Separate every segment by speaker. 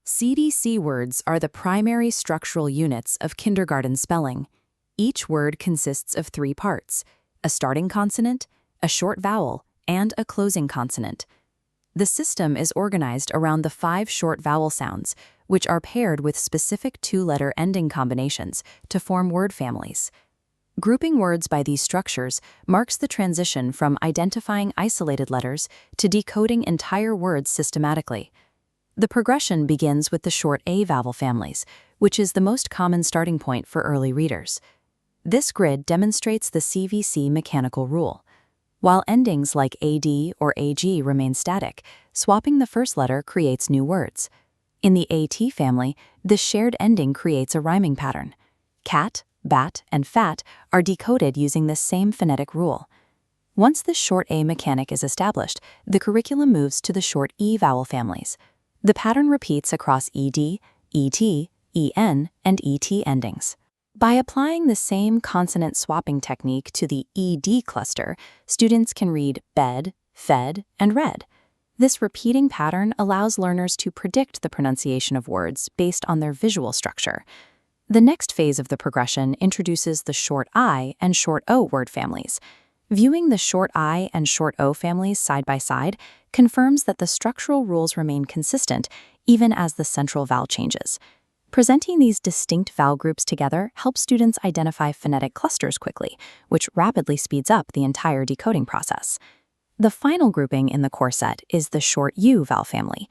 Speaker 1: CVC words are the primary structural units of kindergarten spelling. Each word consists of 3 parts: a starting consonant, a short vowel, and a closing consonant. The system is organized around the 5 short vowel sounds, which are paired with specific 2-letter ending combinations to form word families. Grouping words by these structures marks the transition from identifying isolated letters to decoding entire words systematically. The progression begins with the short A vowel families, which is the most common starting point for early readers. This grid demonstrates the CVC mechanical rule. While endings like AD or AG remain static, swapping the first letter creates new words. In the AT family, this shared ending creates a rhyming pattern. Cat, bat, and fat are decoded using this same phonetic rule. Once the short A mechanic is established, the curriculum moves to the short E vowel families. The pattern repeats across ED, ET, EN, and ET endings. By applying the same consonant swapping technique to the ED cluster, students can read bed, fed, and read. This repeating pattern allows learners to predict the pronunciation of words based on their visual structure. The next phase of the progression introduces the short I and short O word families. Viewing the short I and short O families side by side confirms that the structural rules remain consistent even as the central vowel changes. Presenting these distinct vowel groups together helps students identify phonetic clusters quickly, which rapidly speeds up the entire decoding process. The final grouping in the core set is the short U vowel family.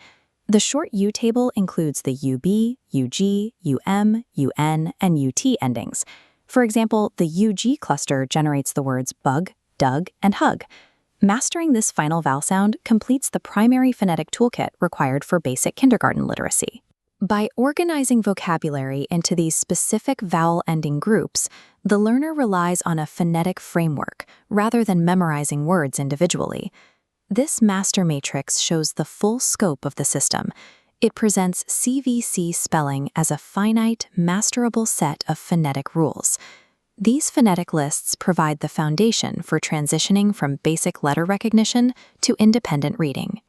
Speaker 1: The short U table includes the UB, UG, UM, UN, and UT endings. For example, the UG cluster generates the words bug, dug, and hug. Mastering this final vowel sound completes the primary phonetic toolkit required for basic kindergarten literacy. By organizing vocabulary into these specific vowel-ending groups, the learner relies on a phonetic framework rather than memorizing words individually. This master matrix shows the full scope of the system. It presents CVC spelling as a finite, masterable set of phonetic rules. These phonetic lists provide the foundation for transitioning from basic letter recognition to independent reading.